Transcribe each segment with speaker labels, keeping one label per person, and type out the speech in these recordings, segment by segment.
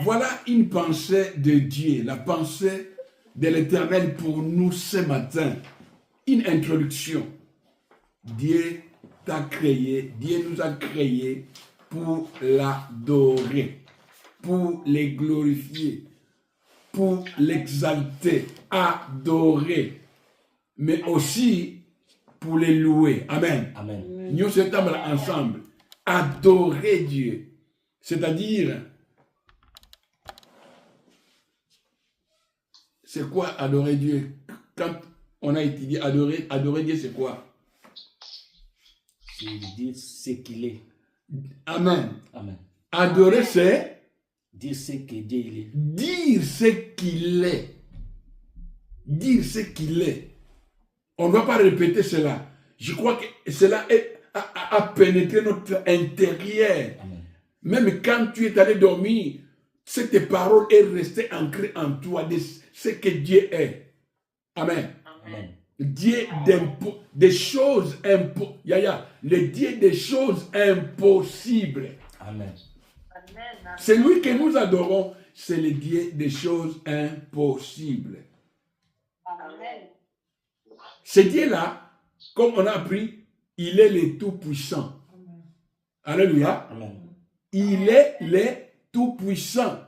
Speaker 1: Voilà une pensée de Dieu, la pensée de l'Éternel pour nous ce matin. Une introduction. Dieu t'a créé, Dieu nous a créés pour l'adorer, pour les glorifier, pour l'exalter, adorer, mais aussi pour les louer. Amen.
Speaker 2: Amen.
Speaker 1: Nous sommes ensemble. Adorer Dieu. C'est-à-dire, c'est quoi adorer Dieu? Quand on a étudié adorer Dieu, c'est quoi?
Speaker 2: C'est dire ce qu'il est.
Speaker 1: Amen.
Speaker 2: Amen.
Speaker 1: Adorer, c'est
Speaker 2: dire ce que Dieu il est.
Speaker 1: Dire ce qu'il est. Dire ce qu'il est. On ne va pas répéter cela. Je crois que cela a pénétré notre intérieur.
Speaker 2: Amen.
Speaker 1: Même quand tu es allé dormir, cette parole est restée ancrée en toi de ce que Dieu est. Amen.
Speaker 2: Amen.
Speaker 1: Dieu des choses le Dieu des choses impossibles.
Speaker 2: Amen.
Speaker 1: C'est lui que nous adorons, c'est le Dieu des choses impossibles.
Speaker 3: Amen.
Speaker 1: Ce Dieu-là, comme on a appris, il est le Tout-Puissant. Alléluia.
Speaker 2: Amen.
Speaker 1: Il est le Tout-Puissant.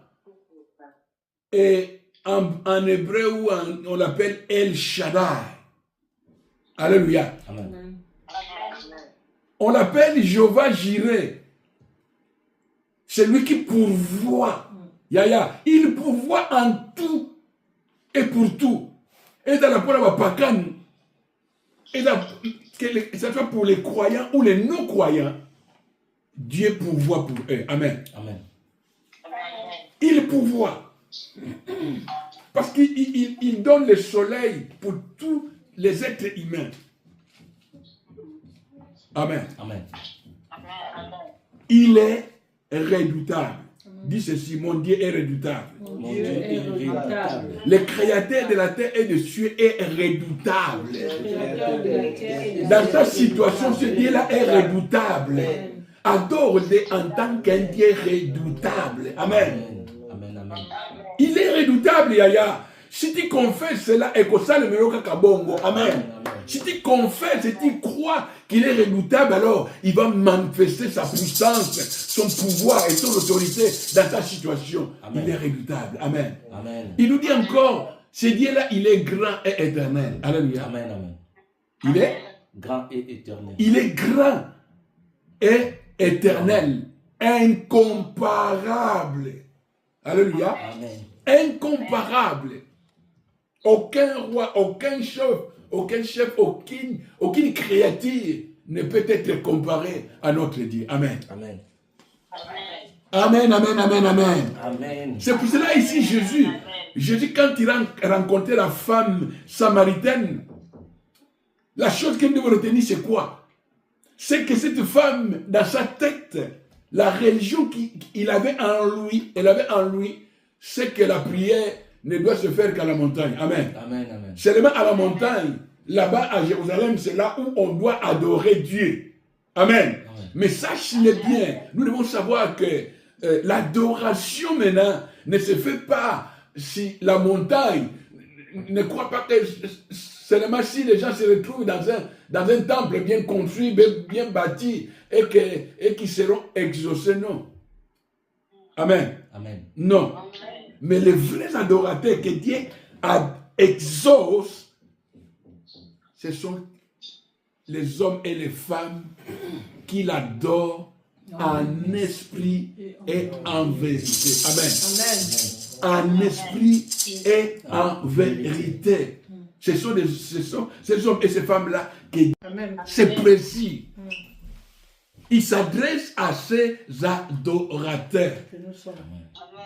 Speaker 1: Et en hébreu, on l'appelle El Shaddai. Alléluia.
Speaker 2: Amen.
Speaker 1: On l'appelle Jéhovah Jireh. C'est lui qui pourvoit. Il pourvoit en tout et pour tout. Et dans la parole de Pakan, que ce soit pour les croyants ou les non-croyants, Dieu pourvoit pour eux. Amen.
Speaker 2: Amen.
Speaker 1: Il pourvoit. Parce qu'il donne le soleil pour tous les êtres humains. Amen.
Speaker 2: Amen.
Speaker 1: Il est redoutable. Dis ceci, mon Dieu est redoutable.
Speaker 2: Mon Dieu est redoutable.
Speaker 1: Le créateur de la terre et des cieux est redoutable. Dans ta situation, ce Dieu-là est redoutable. Adore-le en tant qu'un Dieu redoutable. Amen.
Speaker 2: Amen. Amen.
Speaker 1: Il est redoutable, Yaya. Si tu confesses cela, et que ça le meilleur kabongo. Amen. Si tu confesses et tu crois qu'il est redoutable, alors il va manifester sa puissance, son pouvoir et son autorité dans ta situation. Amen. Il est redoutable. Amen.
Speaker 2: Amen.
Speaker 1: Il nous dit encore, ce Dieu-là, il est grand et éternel. Alléluia.
Speaker 2: Amen. Amen.
Speaker 1: Il est
Speaker 2: grand et éternel.
Speaker 1: Il est grand et éternel. Incomparable. Alléluia.
Speaker 2: Amen.
Speaker 1: Incomparable. Aucun roi, aucun chef, aucune créature ne peut être comparé à notre Dieu. Amen.
Speaker 2: Amen.
Speaker 1: Amen, amen, amen, amen.
Speaker 2: Amen.
Speaker 1: C'est pour cela ici Jésus, quand il rencontrait la femme samaritaine, la chose qu'il devait retenir, c'est quoi? C'est que cette femme, dans sa tête, la religion qu'il avait en lui, c'est que la prière ne doit se faire qu'à la montagne. Amen.
Speaker 2: Amen. Amen.
Speaker 1: Seulement à la montagne, là-bas à Jérusalem, c'est là où on doit adorer Dieu. Amen.
Speaker 2: Amen.
Speaker 1: Mais sachez-le bien, nous devons savoir que l'adoration maintenant ne se fait pas si la montagne ne croit pas que seulement si les gens se retrouvent dans un temple bien construit, bien bâti et qui seront exaucés. Non. Amen.
Speaker 2: Amen.
Speaker 1: Non. Mais les vrais adorateurs que Dieu exauce, ce sont les hommes et les femmes qui l'adorent en esprit et en vérité. Amen. En esprit et en vérité. Ce sont ces hommes et ces femmes-là qui c'est précis. Il s'adresse à ces adorateurs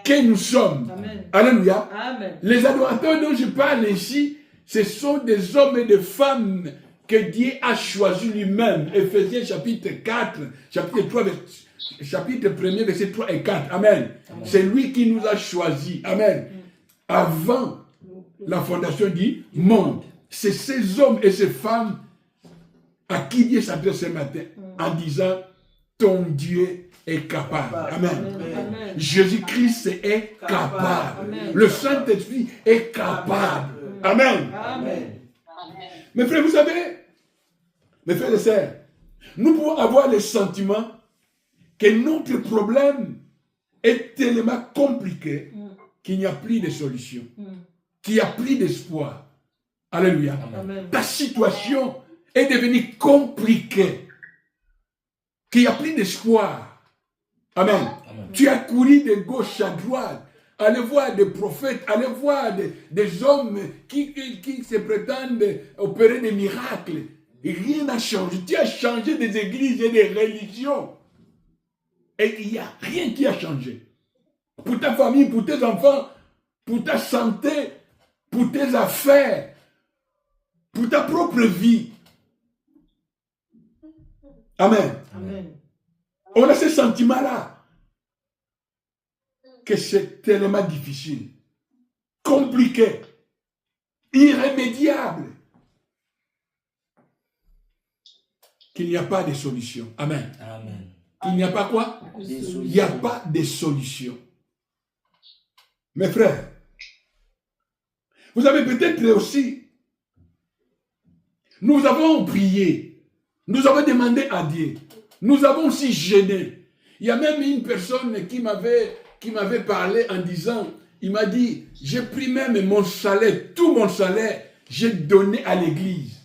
Speaker 1: que nous sommes.
Speaker 4: Amen.
Speaker 1: Alléluia.
Speaker 4: Amen.
Speaker 1: Les adorateurs dont je parle ici, ce sont des hommes et des femmes que Dieu a choisis lui-même. Éphésiens chapitre 4, chapitre 3, chapitre 1er, verset 3 et 4. Amen. C'est lui qui nous a choisis. Amen. Avant la fondation du monde. C'est ces hommes et ces femmes à qui Dieu s'adresse ce matin en disant, ton Dieu est capable. Amen.
Speaker 4: Amen.
Speaker 1: Jésus-Christ est capable.
Speaker 4: Amen.
Speaker 1: Le Saint-Esprit est capable. Amen.
Speaker 4: Amen.
Speaker 1: Mes frères, vous savez, mes frères et sœurs, nous pouvons avoir le sentiment que notre problème est tellement compliqué qu'il n'y a plus de solution, qu'il n'y a plus d'espoir. Alléluia.
Speaker 4: Amen.
Speaker 1: Ta situation est devenue compliquée, qu'il n'y a plus d'espoir. Amen.
Speaker 2: Amen.
Speaker 1: Tu as couru de gauche à droite, aller voir des prophètes, aller voir des hommes qui se prétendent opérer des miracles. Et rien n'a changé. Tu as changé des églises et des religions. Et il n'y a rien qui a changé. Pour ta famille, pour tes enfants, pour ta santé, pour tes affaires, pour ta propre vie. Amen.
Speaker 4: Amen.
Speaker 1: On a ce sentiment-là que c'est tellement difficile, compliqué, irrémédiable, qu'il n'y a pas de solution. Amen.
Speaker 2: Amen.
Speaker 1: Qu'il n'y a pas quoi? Il n'y a pas de solution. Mes frères, vous avez peut-être aussi, nous avons prié, nous avons demandé à Dieu, nous avons aussi gêné. Il y a même une personne qui m'avait parlé en disant, il m'a dit, j'ai pris même mon salaire, tout mon salaire, j'ai donné à l'église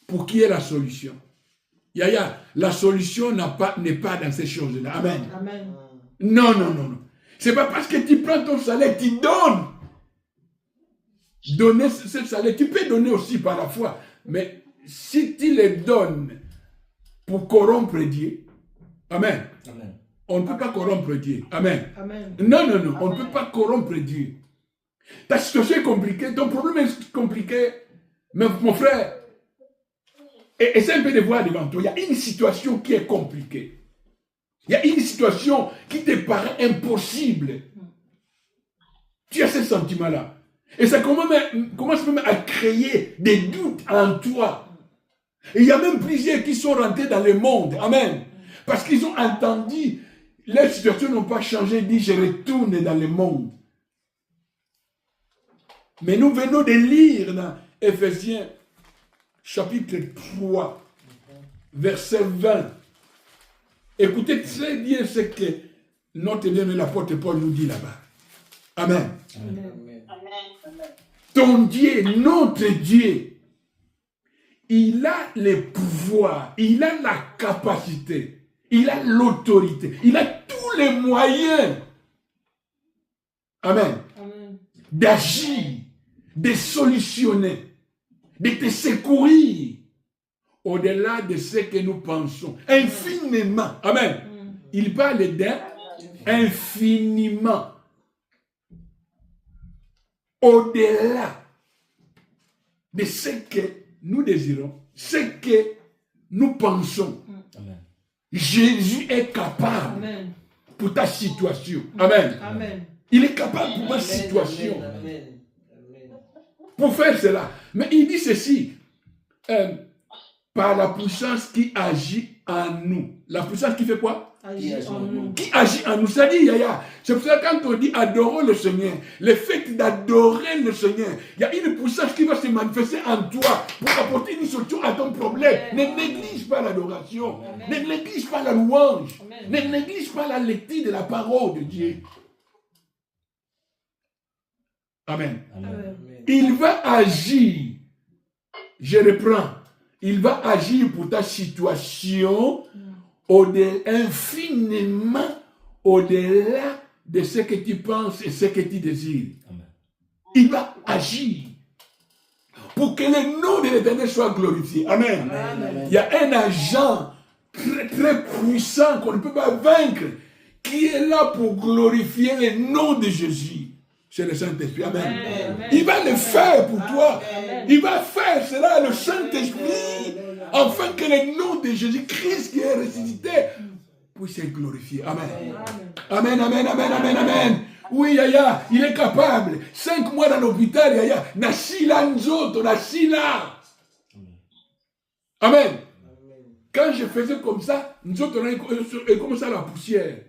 Speaker 1: pour qu'il y ait la solution. Yaya, la solution n'est pas dans ces choses-là. Amen.
Speaker 4: Amen.
Speaker 1: Non, non, non, non. C'est pas parce que tu prends ton salaire, tu donnes. Donner ce salaire, tu peux donner aussi par la foi. Mais si tu les donnes pour corrompre Dieu, Amen.
Speaker 2: Amen.
Speaker 1: On ne peut pas corrompre Dieu. Amen.
Speaker 4: Amen.
Speaker 1: Non, non, non. On ne peut pas corrompre Dieu. Ta situation est compliquée, ton problème est compliqué. Mais mon frère, essaie un peu de voir devant toi. Il y a une situation qui est compliquée. Il y a une situation qui te paraît impossible. Tu as ce sentiment-là. Et ça commence même à créer des doutes en toi. Et il y a même plusieurs qui sont rentrés dans le monde. Amen. Parce qu'ils ont entendu, les situations n'ont pas changé, ils disent, je retourne dans le monde. Mais nous venons de lire dans Éphésiens, chapitre 3, verset 20. Écoutez très bien ce que notre bien-aimé l'apôtre Paul nous dit là-bas. Amen.
Speaker 4: Amen.
Speaker 1: Ton Dieu, notre Dieu, il a le pouvoir, il a la capacité, il a l'autorité, il a tous les moyens. Amen.
Speaker 4: Amen.
Speaker 1: D'agir, de solutionner, de te secourir au-delà de ce que nous pensons. Infiniment. Amen. Il parle d'infiniment. Au-delà de ce que nous désirons, ce que nous pensons.
Speaker 2: Amen.
Speaker 1: Jésus est capable
Speaker 4: Amen.
Speaker 1: pour ta situation. Amen.
Speaker 4: Amen.
Speaker 1: Il est capable pour ma situation.
Speaker 4: Amen.
Speaker 1: Pour faire cela. Mais il dit ceci. Par la puissance qui agit en nous. La puissance qui fait quoi?
Speaker 4: Agis en nous.
Speaker 1: Qui agit en nous. Ça dit, Yaya. C'est pour ça que quand on dit adorons le Seigneur, le fait d'adorer le Seigneur, il y a une puissance qui va se manifester en toi pour apporter une solution à ton problème. Ne néglige pas l'adoration. Ne néglige pas la louange. Ne néglige pas la lecture de la parole de Dieu. Amen.
Speaker 2: Amen.
Speaker 1: Il va agir. Je reprends. Il va agir pour ta situation infiniment au-delà de ce que tu penses et ce que tu désires.
Speaker 2: Amen.
Speaker 1: Il va agir pour que le nom de l'Éternel soit glorifié. Amen.
Speaker 4: Amen.
Speaker 1: Il y a un agent très, très puissant qu'on ne peut pas vaincre qui est là pour glorifier le nom de Jésus. C'est le Saint-Esprit. Amen.
Speaker 4: Amen.
Speaker 1: Il va le faire pour toi.
Speaker 4: Amen.
Speaker 1: Il va faire cela, le Saint-Esprit, afin que le nom de Jésus-Christ qui est ressuscité puisse être glorifié. Amen. Amen, amen, amen, amen, amen. Oui, Yaya, il est capable. 5 mois dans l'hôpital, Yaya, nasila nzoto, nasila. Amen. Quand je faisais comme ça, nous autres, on est comme ça la poussière.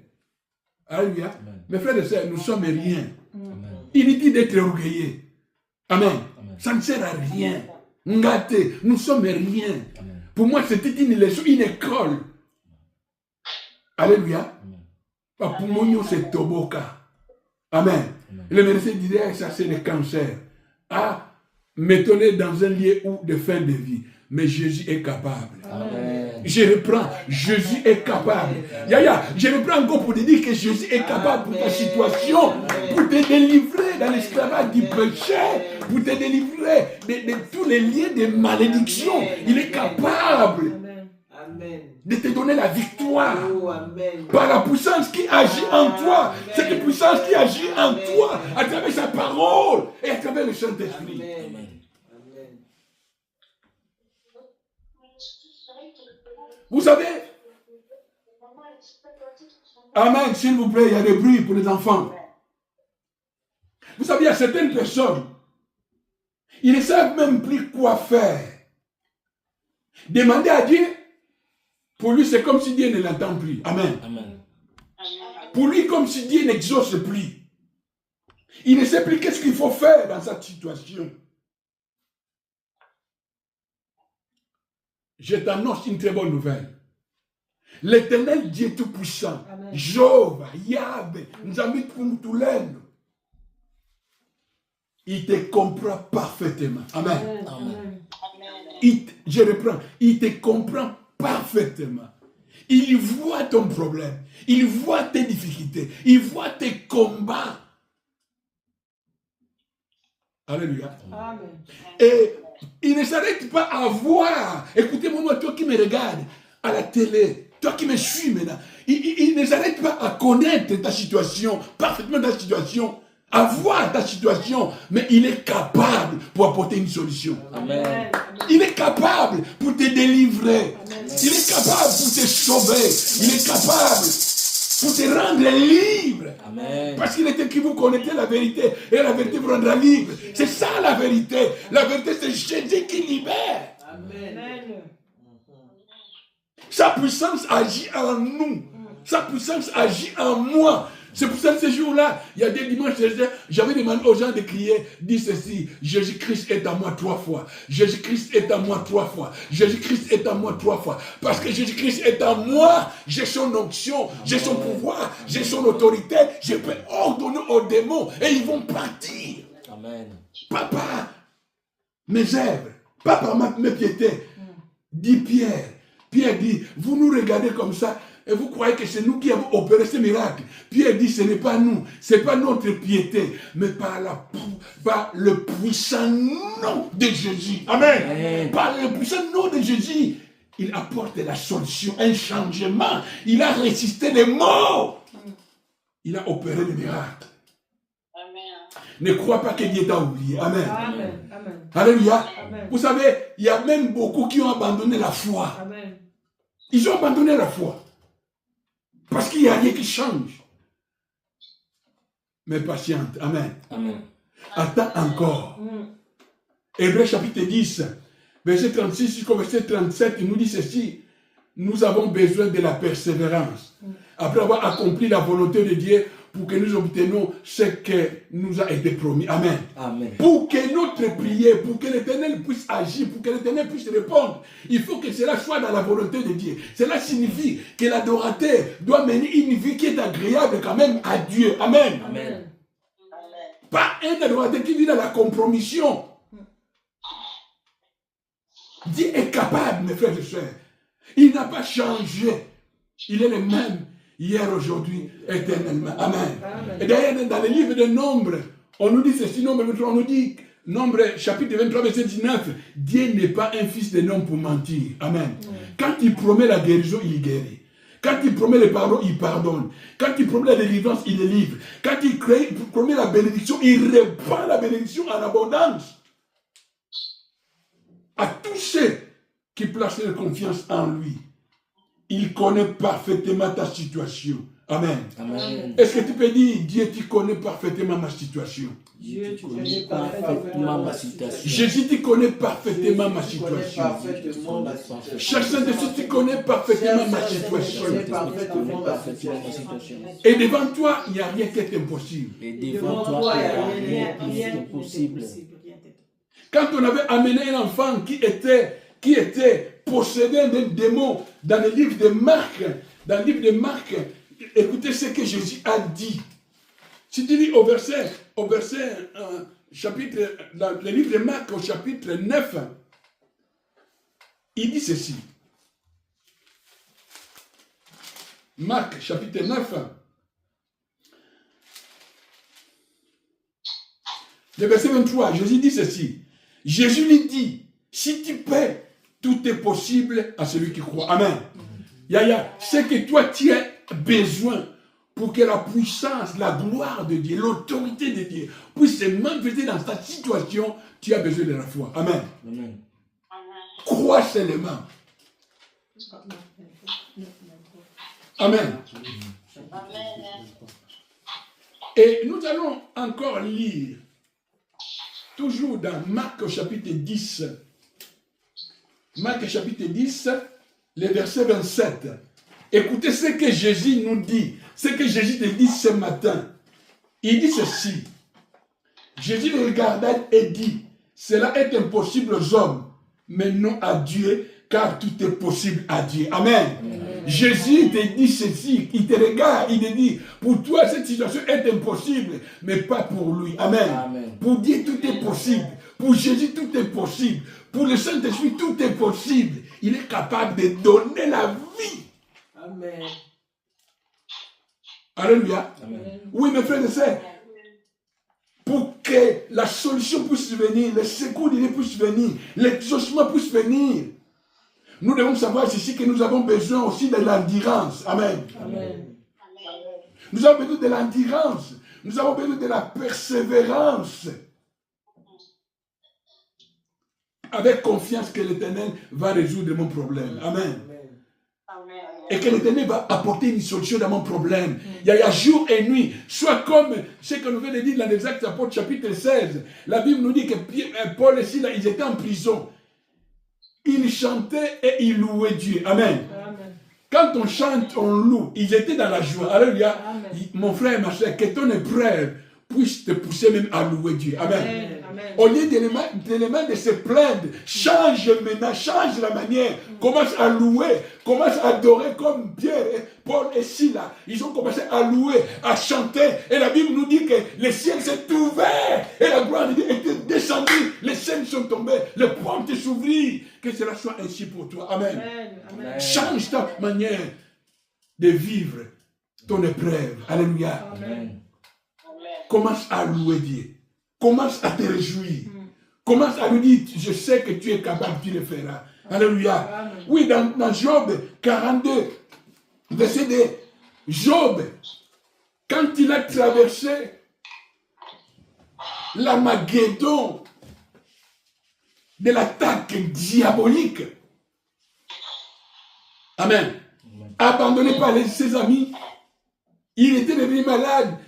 Speaker 1: Alléluia. Mes frères et sœurs, nous sommes rien.
Speaker 2: Amen.
Speaker 1: Inutile d'être orgueilleux. Amen.
Speaker 2: Amen.
Speaker 1: Ça ne sert à rien. Ngate, nous sommes rien.
Speaker 2: Amen.
Speaker 1: Pour moi, c'était une leçon, une école. Alléluia.
Speaker 2: Amen.
Speaker 1: Pour moi, c'est Toboka. Amen.
Speaker 2: Amen.
Speaker 1: Le médecin dirait, ça c'est le cancer. Ah, mettons-les dans un lieu de fin de vie. Mais Jésus est capable.
Speaker 2: Amen.
Speaker 1: Je reprends, Jésus est capable. Yaya, je reprends encore pour te dire que Jésus est capable pour ta situation, pour te délivrer dans l'esclavage du péché, pour te délivrer de tous les liens de malédiction. Il est capable de te donner la victoire par la puissance qui agit en toi. Cette puissance qui agit en toi à travers sa parole et à travers le Saint-Esprit.
Speaker 2: Amen.
Speaker 1: Vous savez, amen, s'il vous plaît, il y a des bruits pour les enfants. Vous savez, il y a certaines personnes, ils ne savent même plus quoi faire. Demander à Dieu, pour lui, c'est comme si Dieu ne l'entend plus. Amen.
Speaker 2: Amen.
Speaker 1: Pour lui, comme si Dieu n'exauce plus. Il ne sait plus qu'est-ce qu'il faut faire dans cette situation. Je t'annonce une très bonne nouvelle. L'Éternel Dieu Tout-Puissant, Jéhovah, Yahvé, Nzambi Kuntulendo, il te comprend parfaitement. Amen.
Speaker 2: Amen.
Speaker 1: Je reprends. Il te comprend parfaitement. Il voit ton problème. Il voit tes difficultés. Il voit tes combats. Alléluia.
Speaker 4: Amen.
Speaker 1: Et il ne s'arrête pas à voir. Écoutez-moi, toi qui me regardes à la télé, toi qui me suis maintenant, il ne s'arrête pas à connaître ta situation, parfaitement ta situation, à voir ta situation, mais il est capable pour apporter une solution.
Speaker 2: Amen.
Speaker 1: Il est capable pour te délivrer. Il est capable pour te sauver. Il est capable pour te rendre libre.
Speaker 2: Amen.
Speaker 1: Parce qu'il est écrit, vous connaissez la vérité, et la vérité vous rendra libre. C'est ça la vérité. La vérité, c'est Jésus qui libère.
Speaker 4: Amen.
Speaker 1: Sa puissance agit en nous. Sa puissance agit en moi. C'est pour ça que ce jour-là, il y a des dimanches, j'avais demandé aux gens de crier, dis ceci, Jésus-Christ est à moi 3 fois. Jésus-Christ est à moi 3 fois. Jésus-Christ est à moi 3 fois. Parce que Jésus-Christ est à moi, j'ai son onction, j'ai son pouvoir, j'ai son autorité. Je peux ordonner aux démons et ils vont partir.
Speaker 2: Amen.
Speaker 1: Papa, mes œuvres, papa, mes piétés, dit Pierre. Pierre dit, vous nous regardez comme ça, et vous croyez que c'est nous qui avons opéré ce miracle. Pierre dit, ce n'est pas nous, ce n'est pas notre piété, mais par le puissant nom de Jésus. Amen.
Speaker 2: Amen.
Speaker 1: Par le puissant nom de Jésus, il apporte la solution, un changement. Il a résisté les morts. Il a opéré le miracle. Ne crois pas que Dieu t'a oublié. Amen.
Speaker 4: Amen. Amen.
Speaker 1: Alléluia.
Speaker 4: Amen.
Speaker 1: Vous savez, il y a même beaucoup qui ont abandonné la foi.
Speaker 4: Amen.
Speaker 1: Ils ont abandonné la foi. Parce qu'il n'y a rien qui change. Mais patiente. Amen.
Speaker 2: Amen.
Speaker 1: Attends encore. Hébreux chapitre 10, verset 36 jusqu'au verset 37, il nous dit ceci. Nous avons besoin de la persévérance. Après avoir accompli la volonté de Dieu pour que nous obtenions ce que nous a été promis. Amen.
Speaker 2: Amen.
Speaker 1: Pour que notre prière, pour que l'Éternel puisse agir, pour que l'Éternel puisse répondre, il faut que cela soit dans la volonté de Dieu. Cela signifie que l'adorateur doit mener une vie qui est agréable quand même à Dieu. Amen.
Speaker 2: Amen.
Speaker 1: Pas un adorateur qui vit dans la compromission. Dieu est capable, mes frères et sœurs. Il n'a pas changé. Il est le même hier, aujourd'hui, éternellement. Amen.
Speaker 4: Amen.
Speaker 1: Et d'ailleurs, dans le livre de Nombre, on nous dit ceci, Nombre 23, on nous dit, Nombre chapitre 23, verset 19, Dieu n'est pas un fils de homme pour mentir. Amen. Quand il promet la guérison, il guérit. Quand il promet le pardon, il pardonne. Quand il promet la délivrance, il délivre. Quand il promet la bénédiction, il répand la bénédiction en abondance. À tous ceux qui placent leur confiance en lui, il connaît parfaitement ta situation. Amen.
Speaker 2: Amen.
Speaker 1: Est-ce que tu peux dire, Dieu, tu connais parfaitement ma situation?
Speaker 4: Dieu, tu connais
Speaker 2: Connais parfaitement ma situation.
Speaker 1: Jésus, tu connais parfaitement ma
Speaker 5: Tu connais
Speaker 1: situation.
Speaker 5: parfaitement ma situation.
Speaker 1: Cher Saint-Esprit, tu connais parfaitement ma situation.
Speaker 5: Tu connais parfaitement ma situation.
Speaker 1: Et devant toi, il n'y a rien qui est impossible.
Speaker 2: Et devant toi, il n'y a rien d'impossible.
Speaker 1: Quand on avait amené un enfant qui était possédé d'un démon dans le livre de Marc, écoutez ce que Jésus a dit. Si tu lis au verset chapitre, dans le livre de Marc, au chapitre 9, il dit ceci. Marc, chapitre 9. Le verset 23, Jésus dit ceci. Jésus lui dit, si tu paies, tout est possible à celui qui croit. Amen. Yaya, c'est que toi tu as besoin pour que la puissance, la gloire de Dieu, l'autorité de Dieu puisse se manifester dans ta situation, tu as besoin de la foi. Amen.
Speaker 2: Amen.
Speaker 1: Crois seulement. Amen. Et nous allons encore lire, toujours dans Marc chapitre 10, Marc chapitre 10, le verset 27. Écoutez ce que Jésus nous dit, ce que Jésus te dit ce matin. Il dit ceci. Jésus le regarda et dit, cela est impossible aux hommes, mais non à Dieu, car tout est possible à Dieu. Amen. Amen. Jésus te dit ceci, il te regarde, il te dit, pour toi cette situation est impossible, mais pas pour lui. Amen. Amen. Pour Dieu tout est possible. Pour Jésus tout est possible. Pour le Saint-Esprit tout est possible. Il est capable de donner la vie.
Speaker 4: Amen.
Speaker 1: Alléluia.
Speaker 2: Amen.
Speaker 1: Oui, mes frères et sœurs, pour que la solution puisse venir, le secours de Dieu puisse venir, l'exaucement puisse venir, nous devons savoir ceci que nous avons besoin aussi de l'endurance. Amen.
Speaker 4: Amen.
Speaker 1: Nous avons besoin de l'endurance. Nous avons besoin de la persévérance. Avec confiance que l'Éternel va résoudre mon problème. Amen. Et que l'Éternel va apporter une solution dans mon problème. Il y a jour et nuit. Soit comme ce que nous venons de dire dans les Actes apôtres chapitre 16. La Bible nous dit que Paul et Silas, ils étaient en prison. Ils chantaient et ils louaient Dieu. Amen. Amen. Quand on chante, on loue. Ils étaient dans la joie. Alléluia. Mon frère et ma soeur, que ton épreuve puisse te pousser même à louer Dieu. Amen. Amen. Au lieu d'éléments de se plaindre, change maintenant, change la manière. Commence à louer, commence à adorer comme Pierre, Paul et Silas. Ils ont commencé à louer, à chanter. Et la Bible nous dit que le ciel s'est ouvert et la gloire de Dieu était descendue. Les scènes sont tombées, les portes s'ouvrirent. Que cela soit ainsi pour toi. Amen. Amen. Change ta manière de vivre ton épreuve. Alléluia. Amen. Commence à louer Dieu. Commence à te réjouir. Commence à lui dire, je sais que tu es capable, tu le feras. Alléluia. Amen. Oui, dans Job 42, verset 2, Job, quand il a traversé l'Armageddon de l'attaque diabolique, Amen, abandonné par ses amis, il était devenu malade.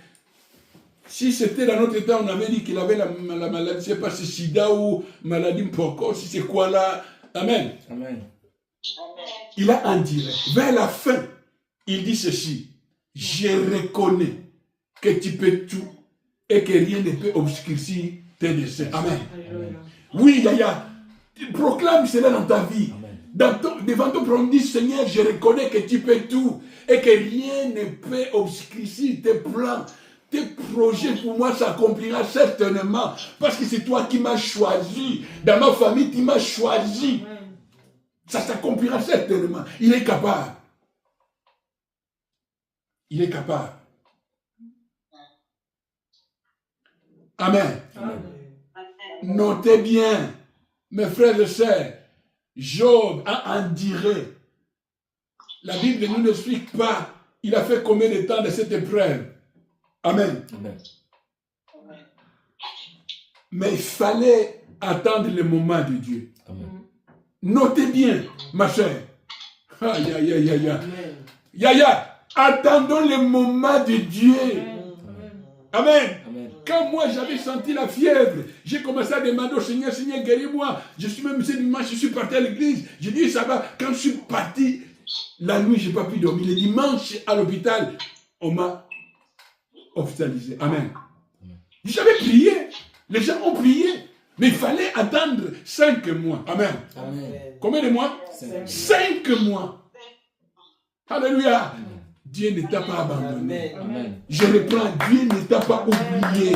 Speaker 1: Si c'était dans notre temps, on avait dit qu'il avait la maladie, je ne sais pas si c'est sida ou maladie précoce, si c'est quoi là. Amen. Amen. Il a un direct. Vers la fin, il dit ceci. Je reconnais que tu peux tout et que rien ne peut obscurcir tes desseins. Amen. Oui, Yaya, proclame cela dans ta vie. Devant ton problème, dis Seigneur, je reconnais que tu peux tout et que rien ne peut obscurcir tes plans. Tes projets pour moi s'accomplira certainement parce que c'est toi qui m'as choisi. Dans ma famille, tu m'as choisi. Ça s'accomplira certainement. Il est capable. Il est capable. Amen. Amen. Notez bien, mes frères et sœurs, Job a enduré. La Bible ne nous explique pas, il a fait combien de temps de cette épreuve. Amen. Amen. Mais il fallait attendre le moment de Dieu. Amen. Notez bien, ma chère. Yaya. Attendons le moment de Dieu. Amen.
Speaker 2: Amen.
Speaker 1: Quand moi j'avais senti la fièvre, j'ai commencé à demander au Seigneur, Seigneur, guéris-moi. Je suis même ce dimanche, je suis parti à l'église. J'ai dit, ça va. Quand je suis parti, la nuit, je n'ai pas pu dormir. Le dimanche, à l'hôpital, on m'a hospitalisé. Amen. J'avais prié. Les gens ont prié. Mais il fallait attendre 5 mois. Amen.
Speaker 2: Amen.
Speaker 1: Combien de mois? 5 mois. Alléluia. Dieu ne t'a pas abandonné.
Speaker 2: Amen.
Speaker 1: Je reprends, Dieu ne t'a pas oublié.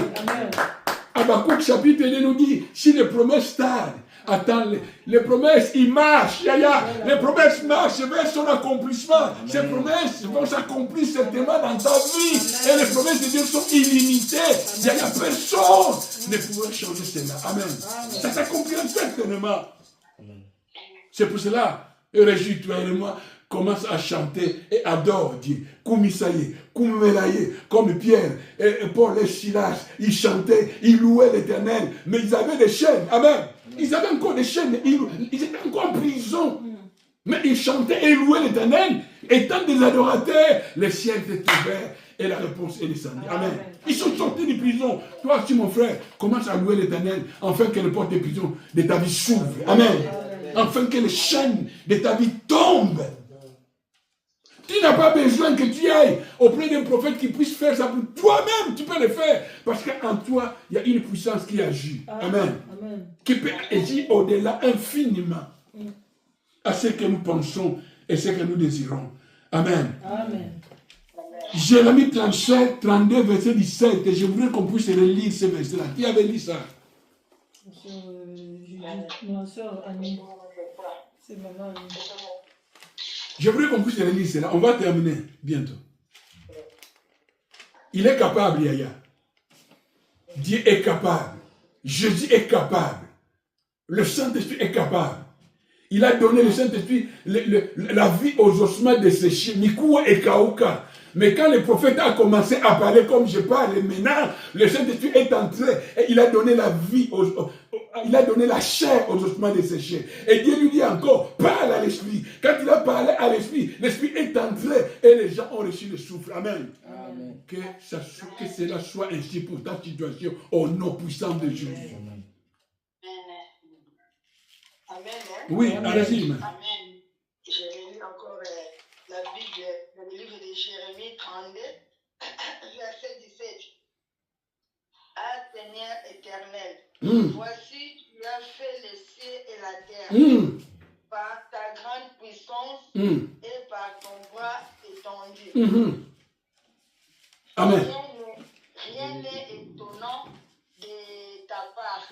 Speaker 1: Habakkuk chapitre 2 nous dit, si les promesses tardent, attends, les promesses, ils marchent. Les promesses marchent vers son accomplissement. Ces promesses vont s'accomplir certainement dans ta vie. Et les promesses de Dieu sont illimitées. Personne ne pourra changer cela. Amen. Ça s'accomplira certainement. C'est pour cela, réjouis-toi et moi. Commence à chanter et adore Dieu. Koumisaye, Koumelaye, comme Pierre et Paul et Silas, ils chantaient, ils louaient l'Éternel, mais ils avaient des chaînes. Amen. Ils avaient encore des chaînes, ils étaient encore en prison. Mais ils chantaient et louaient l'Éternel. Étant des adorateurs, les ciels étaient ouverts et la réponse est descendue. Amen. Ils sont sortis de prison. Toi aussi, mon frère, commence à louer l'Éternel afin que les portes de prison de ta vie s'ouvrent. Amen. Afin que les chaînes de ta vie tombent. Tu n'as pas besoin que tu ailles auprès d'un prophète qui puisse faire ça pour toi-même. Tu peux le faire. Parce qu'en toi, il y a une puissance qui agit. Amen. Qui peut agir au-delà infiniment à ce que nous pensons et ce que nous désirons. Amen. Jérémie 37, 32, verset 17. Et je voudrais qu'on puisse relire ce verset-là. Qui avait lu ça?
Speaker 4: Ma soeur Annie. C'est maman Annie.
Speaker 1: Je voudrais qu'on puisse relire cela. On va terminer bientôt. Il est capable, Yaya. Dieu est capable. Jésus est capable. Le Saint-Esprit est capable. Il a donné le Saint-Esprit la vie aux ossements desséchés. Mikoua et Kauka. Mais quand le prophète a commencé à parler comme je parle maintenant, le Saint-Esprit est entré et il a donné la vie il a donné la chair aux ossements desséchés. Et Dieu lui dit encore, parle à l'Esprit. Quand il a parlé à l'Esprit, l'Esprit est entré et les gens ont reçu le souffle. Amen. Amen. Que cela soit ainsi pour ta situation au nom puissant de Jésus.
Speaker 3: Amen. Amen.
Speaker 1: Oui, allez-y.
Speaker 3: Amen. Je relis encore la Bible, le livre de Jérémie 32, verset 17. Ah Seigneur éternel, voici tu as fait les cieux et la terre par ta grande puissance et par ton bras étendu.
Speaker 1: Amen.
Speaker 3: Rien n'est étonnant de ta part.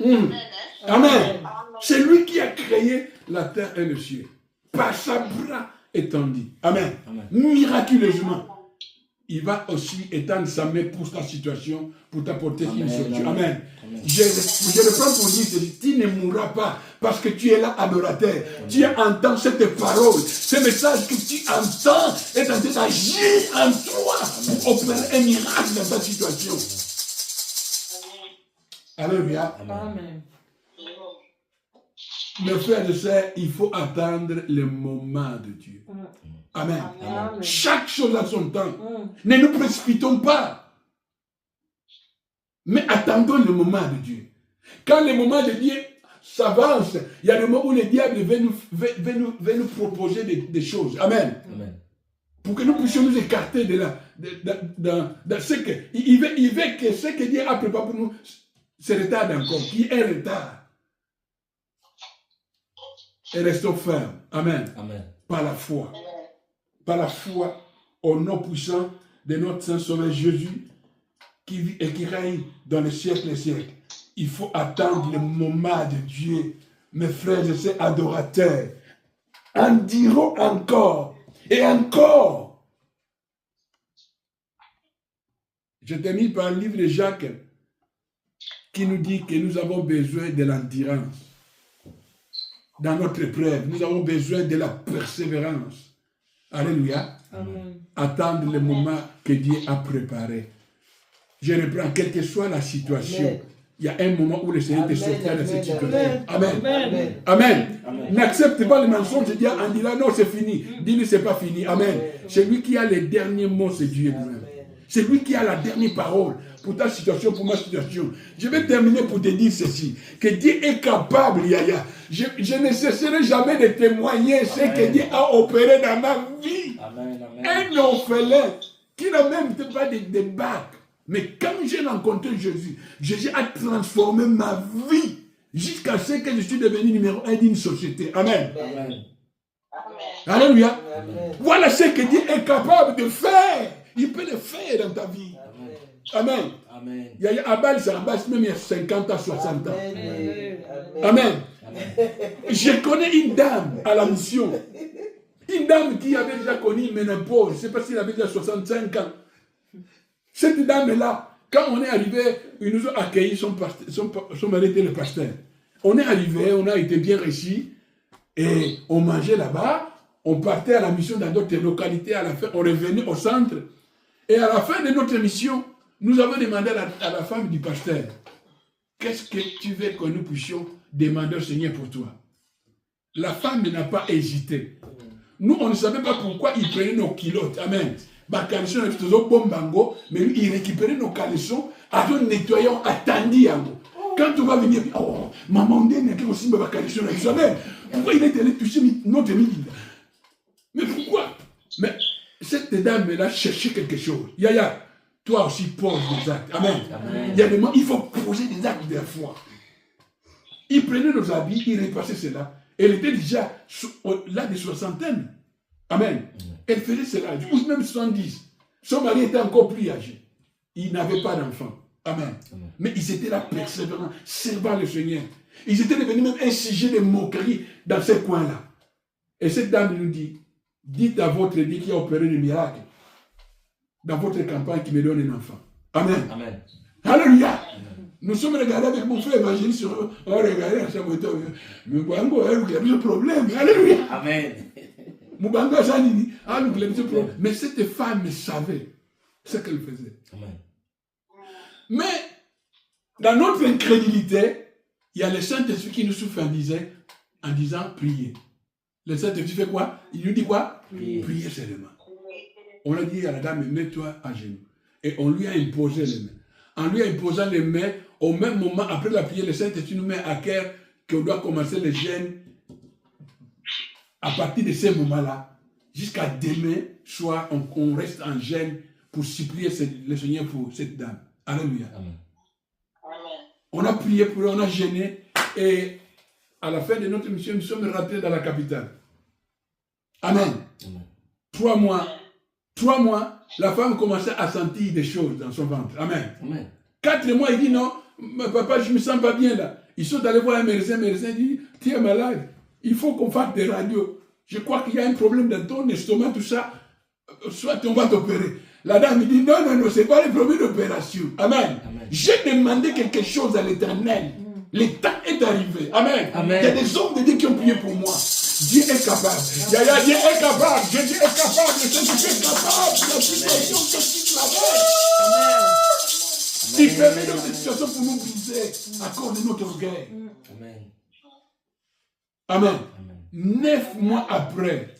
Speaker 1: Amen. C'est lui qui a créé la terre et le ciel. Par sa bras étendu. Amen. Miraculeusement. Il va aussi étendre sa main pour ta situation, pour t'apporter une solution. Amen. Je le prends pour dire que tu ne mourras pas parce que tu es là adorateur. Tu entends cette parole, ce message que tu entends est en train d'agir en toi pour opérer un miracle dans ta situation. Alléluia.
Speaker 4: Amen.
Speaker 1: Mes frères et sœurs, il faut attendre le moment de Dieu. Amen.
Speaker 4: Amen.
Speaker 1: Chaque chose a son temps. Ne nous précipitons pas. Mais attendons le moment de Dieu. Quand le moment de Dieu s'avance, il y a le moment où le diable va nous proposer des choses. Amen.
Speaker 2: Amen.
Speaker 1: Pour que nous puissions nous écarter de ce que... Il veut que ce que Dieu a préparé pour nous se retarde encore, qui est retard. Et restons fermes. Amen.
Speaker 2: Amen.
Speaker 1: Par la foi. Par la foi au nom puissant de notre Saint-Sauveur Jésus qui vit et qui règne dans les siècles et siècles. Il faut attendre le moment de Dieu. Mes frères et sœurs adorateurs, en diront encore et encore. Je termine par le livre de Jacques qui nous dit que nous avons besoin de l'endurance. Dans notre épreuve, nous avons besoin de la persévérance. Alléluia.
Speaker 4: Amen.
Speaker 1: Attendre le moment que Dieu a préparé. Je reprends, quelle que soit la situation, il y a un moment où le Seigneur te sortira de cette situation. Amen.
Speaker 4: Amen.
Speaker 1: Amen.
Speaker 2: Amen.
Speaker 1: N'accepte pas le mensonge de dire, on dit là, non, c'est fini. Dis-lui, c'est pas fini. Amen. C'est lui qui a les derniers mots, c'est Dieu lui-même. C'est lui qui a la dernière parole pour ta situation, pour ma situation. Je vais terminer pour te dire ceci, que Dieu est capable, Yaya. Je ne cesserai jamais de témoigner ce que Dieu a opéré dans ma vie.
Speaker 2: Amen.
Speaker 1: Un orphelin qui n'a même pas de bac. Mais quand j'ai rencontré Jésus, Jésus a transformé ma vie jusqu'à ce que je suis devenu numéro 1 d'une société. Amen.
Speaker 2: Amen.
Speaker 1: Alléluia. Voilà ce que Dieu est capable de faire. Il peut le faire dans ta vie. Amen.
Speaker 2: Amen.
Speaker 1: Il y a Abel, ça rabasse même il y a 50 ans, 60 ans.
Speaker 2: Amen.
Speaker 1: Amen. Je connais une dame à la mission. Une dame qui avait déjà connu une ménopause. Je ne sais pas s'il avait déjà 65 ans. Cette dame-là, quand on est arrivé, ils nous ont accueillis, son mari était le pasteur. On est arrivé, on a été bien reçus, et on mangeait là-bas, on partait à la mission dans d'autres localités, à la fin, on revenait au centre. Et à la fin de notre mission, nous avons demandé à la femme du pasteur, qu'est-ce que tu veux que nous puissions demander au Seigneur pour toi? La femme n'a pas hésité. Nous, on ne savait pas pourquoi il prenait nos culottes. Amen. Mais lui, il récupérait nos caleçons, à nous nettoyons, attendu. Quand on va venir, oh, maman, on est aussi ma caleçon. Pourquoi il est allé toucher notre mine? Mais pourquoi? Mais cette dame-là cherchait quelque chose. Yaya, toi aussi pose des actes. Amen.
Speaker 2: Amen.
Speaker 1: Il y a des moments, il faut poser des actes de la foi. Il prenait nos habits, il repassait cela. Elle était déjà là de soixantaine. Amen. Elle faisait cela, ou même 70. Son mari était encore plus âgé. Il n'avait pas d'enfant. Amen. Mais ils étaient là persévérants, servant le Seigneur. Ils étaient devenus même un sujet de moquerie dans ce coin-là. Et cette dame nous dit, dites à votre Dieu qui a opéré le miracle dans votre campagne qui me donne un enfant. Amen.
Speaker 2: Amen.
Speaker 1: Alléluia. Nous sommes regardés avec mon frère évangéliste sur eux. On regardait à sa moto. Mais il y a plus de problème. Alléluia.
Speaker 2: Amen.
Speaker 1: Mais cette femme savait ce qu'elle faisait.
Speaker 2: Amen.
Speaker 1: Mais dans notre incrédulité, il y a le Saint-Esprit qui nous souffle en disant priez. Le Saint-Esprit fait quoi? Il nous dit quoi? Priez seulement. On a dit à la dame, mets-toi à genoux. Et on lui a imposé les mains. En lui imposant les mains, au même moment, après la prière, le Saint-Esprit nous met à cœur qu'on doit commencer le jeûne à partir de ce moment-là, jusqu'à demain soir, on reste en jeûne pour supplier le Seigneur pour cette dame. Alléluia.
Speaker 2: Amen.
Speaker 1: On a prié pour eux, on a jeûné, et à la fin de notre mission, nous sommes rentrés dans la capitale. Amen.
Speaker 2: Amen.
Speaker 1: 3 mois, la femme commençait à sentir des choses dans son ventre. Amen.
Speaker 2: Amen.
Speaker 1: 4 mois, il dit non, papa, je ne me sens pas bien là. Ils sont allés voir un médecin dit, tu es malade, il faut qu'on fasse des radios. Je crois qu'il y a un problème dans ton estomac, tout ça, soit on va t'opérer. La dame dit, non, ce n'est pas le problème d'opération. Amen.
Speaker 2: Amen.
Speaker 1: J'ai demandé quelque chose à l'Éternel. Le temps est arrivé. Amen.
Speaker 2: Amen.
Speaker 1: Il y a des hommes de Dieu qui ont prié pour moi. Dieu est capable. Dieu est capable. Jésus est capable. Le Saint-Esprit est capable. La situation que tu travailles. Il permet notre situation pour nous briser à cause de notre orgueil.
Speaker 2: Amen.
Speaker 1: Amen.
Speaker 2: Amen.
Speaker 1: 9 mois après,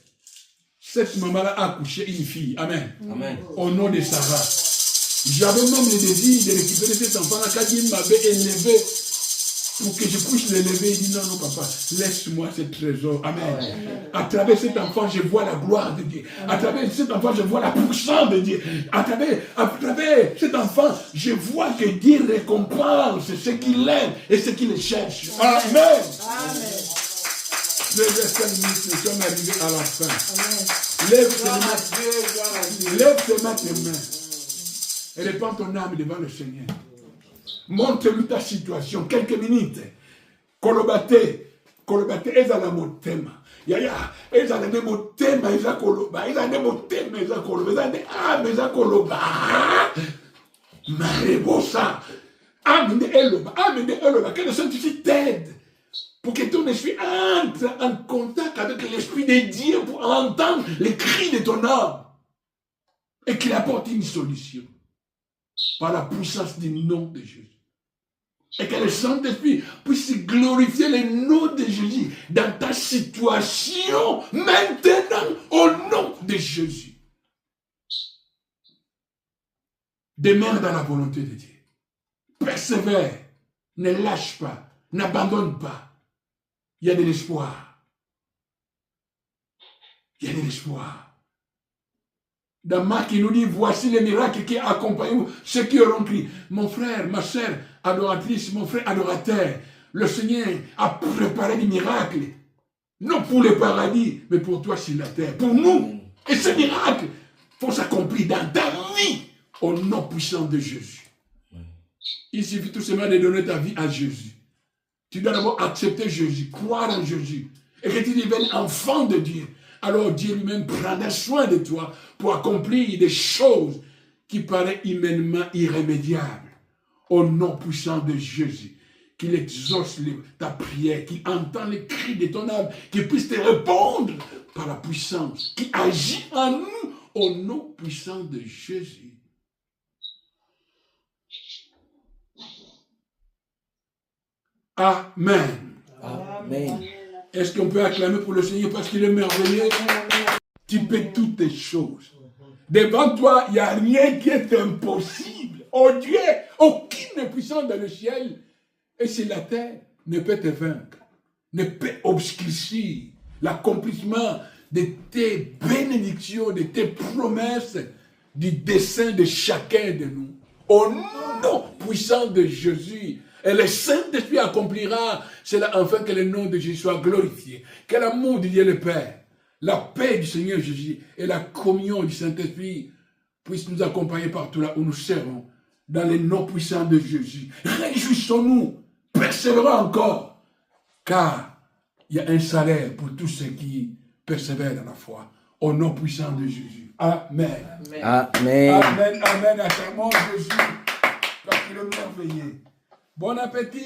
Speaker 1: cette maman-là a accouché une fille. Amen.
Speaker 2: Amen.
Speaker 1: Au nom de Sarah. J'avais même le désir de récupérer cet enfant-là quand Dieu m'avait élevé pour que je puisse l'élever. Il dit non, non, papa, laisse-moi ce trésor. Amen. À travers cet enfant, je vois la gloire de Dieu. À travers cet enfant, je vois la puissance de Dieu. À travers cet enfant, je vois que Dieu récompense ce qu'il aime et ce qu'il cherche. Amen. Frères et sœurs, nous sommes arrivés à la fin. Lève tes mains. Et répands ton âme devant le Seigneur. Montre-lui ta situation. Quelques minutes. Kolobate, ezala motema. Yaya, ezala ne motema, eza koloba. Ezala ne motema, eza koloba. Ezala ne âme, eza koloba. Marebosa. Âme de eloba. Que le Saint-Esprit t'aide. Pour que ton esprit entre en contact avec l'Esprit de Dieu pour entendre les cris de ton âme. Et qu'il apporte une solution. Par la puissance du nom de Jésus. Et que le Saint-Esprit puisse glorifier le nom de Jésus dans ta situation maintenant au nom de Jésus. Demeure dans la volonté de Dieu. Persévère. Ne lâche pas. N'abandonne pas. Il y a de l'espoir. Il y a de l'espoir. Dans Marc, il nous dit, voici les miracles qui accompagnent ceux qui auront crié. Mon frère, ma soeur adoratrice, mon frère adorateur, le Seigneur a préparé des miracles. Non pour le paradis, mais pour toi sur la terre. Pour nous. Et ces miracles vont s'accomplir dans ta vie au nom puissant de Jésus. Il suffit tout simplement de donner ta vie à Jésus. Tu dois d'abord accepter Jésus, croire en Jésus, et que tu deviennes enfant de Dieu. Alors Dieu lui-même prendra soin de toi pour accomplir des choses qui paraissent humainement irrémédiables. Au nom puissant de Jésus, qu'il exauce ta prière, qu'il entend les cris de ton âme, qu'il puisse te répondre par la puissance qui agit en nous au nom puissant de Jésus. Amen.
Speaker 5: Amen.
Speaker 1: Est-ce qu'on peut acclamer pour le Seigneur parce qu'il est merveilleux? Tu peux toutes les choses. Devant toi, il n'y a rien qui est impossible. Oh Dieu, aucune puissance dans le ciel et sur la terre ne peut te vaincre, ne peut obscurcir l'accomplissement de tes bénédictions, de tes promesses, du dessein de chacun de nous. Au nom puissant de Jésus, et le Saint-Esprit accomplira cela afin que le nom de Jésus soit glorifié. Que l'amour de Dieu le Père, la paix du Seigneur Jésus et la communion du Saint-Esprit puissent nous accompagner partout là où nous serons. Dans le nom puissant de Jésus. Réjouissons-nous, persévérons encore, car il y a un salaire pour tous ceux qui persévèrent dans la foi. Au nom puissant de Jésus. Amen.
Speaker 5: Amen.
Speaker 1: Amen. Amen. Acclamons Jésus, parce qu'il est merveilleux. Bon appétit.